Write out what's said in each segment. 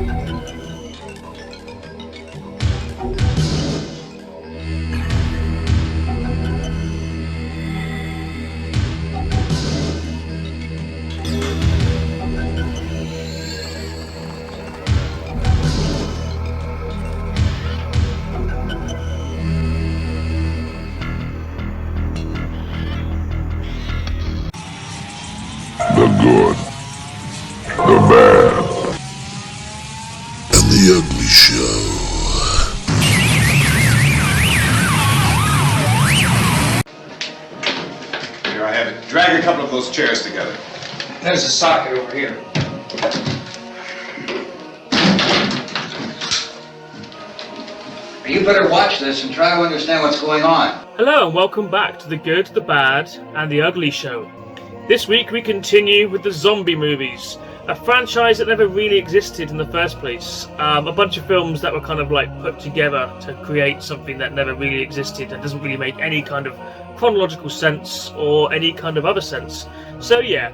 The good, the bad, and the ugly show. Here I have it. Drag a couple of those chairs together. There's a socket over here. You better watch this and try to understand what's going on. Hello and welcome back to The Good, the Bad and the Ugly Show. This week we continue with the zombie movies, a franchise that never really existed in the first place. A bunch of films that were kind of like put together to create something that never really existed and doesn't really make any kind of chronological sense or any kind of other sense. So yeah,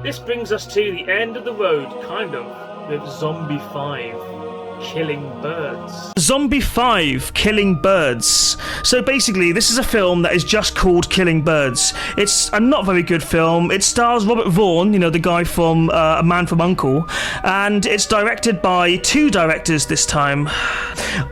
this brings us to the end of the road, kind of, with Zombie 5. Killing Birds. Zombie 5, Killing Birds. So basically, this is a film that is just called Killing Birds. It's a not very good film. It stars Robert Vaughn, you know, the guy from A Man from U.N.C.L.E., and it's directed by two directors this time.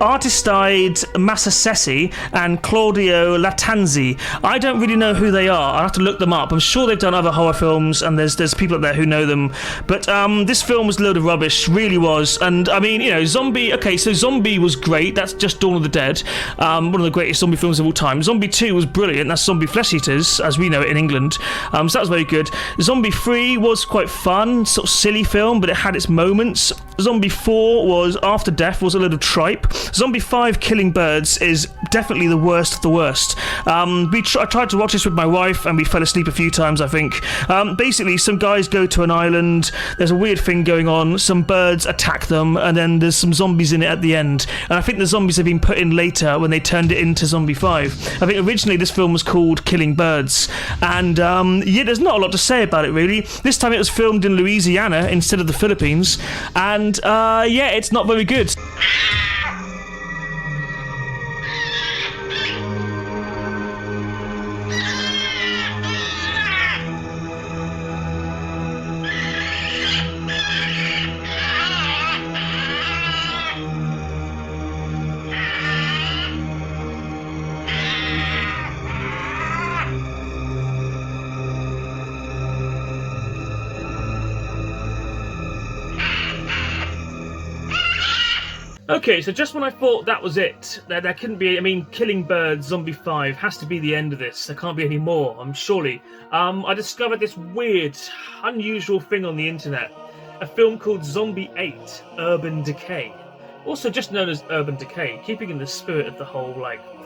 Artistide Massasesi and Claudio Lattanzi. I don't really know who they are. I'll have to look them up. I'm sure they've done other horror films, and there's people up there who know them. But this film was a load of rubbish, really was. And I mean, you know, Zombie was great. That's just Dawn of the Dead, one of the greatest zombie films of all time. Zombie 2 was brilliant. That's Zombie Flesh Eaters, as we know it in England. So that was very good. Zombie 3 was quite fun, sort of silly film, but it had its moments. Zombie 4 was After Death, was a little tripe. Zombie 5, Killing Birds, is definitely the worst of the worst. I tried to watch this with my wife, and we fell asleep a few times, I think. Basically, some guys go to an island, there's a weird thing going on, some birds attack them, and then there's some zombies in it at the end. And I think the zombies have been put in later when they turned it into Zombie 5. I think originally this film was called Killing Birds. And yeah, there's not a lot to say about it, really. This time it was filmed in Louisiana instead of the Philippines. And yeah, it's not very good. Okay, so just when I thought that was it, there couldn't be, I mean, Killing Birds, Zombie 5 has to be the end of this. There can't be any more, surely. I discovered this weird, unusual thing on the internet. A film called Zombie 8, Urban Decay. Also just known as Urban Decay, keeping in the spirit of the whole,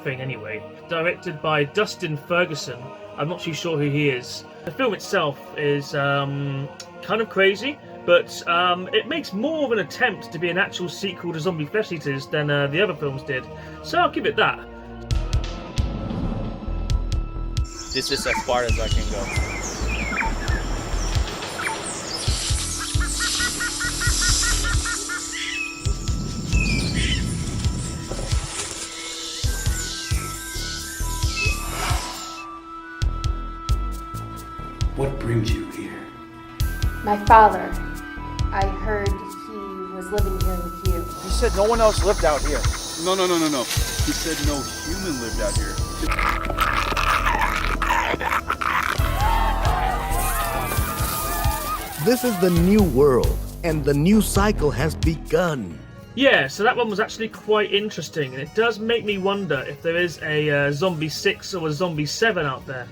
thing anyway. Directed by Dustin Ferguson. I'm not too sure who he is. The film itself is, kind of crazy. But it makes more of an attempt to be an actual sequel to Zombie Flesh Eaters than the other films did. So I'll give it that. This is as far as I can go. What brings you here? My father. I heard he was living here with you. He said no one else lived out here. No. He said no human lived out here. This is the new world, and the new cycle has begun. Yeah, so that one was actually quite interesting, and it does make me wonder if there is a Zombie 6 or a Zombie 7 out there.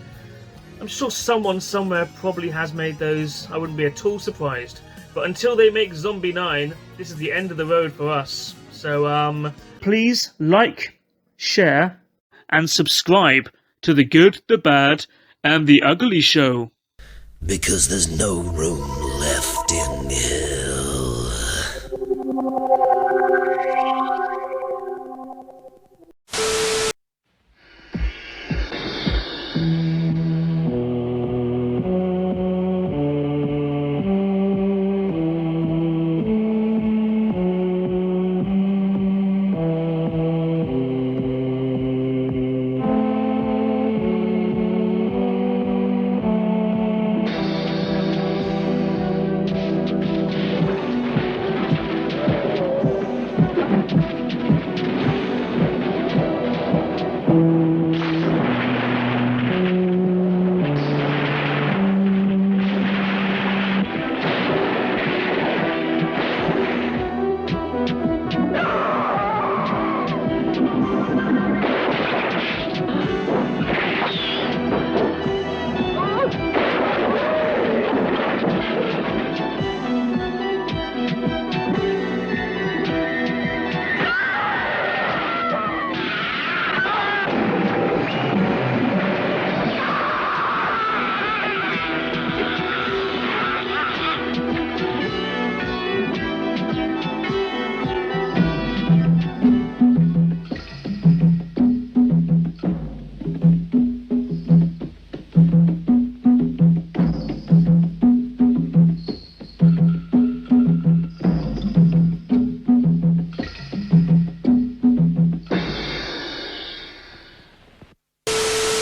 I'm sure someone somewhere probably has made those. I wouldn't be at all surprised. But until they make Zombie 9, this is the end of the road for us. So, please like, share, and subscribe to The Good, the Bad, and the Ugly Show. Because there's no room left in hell.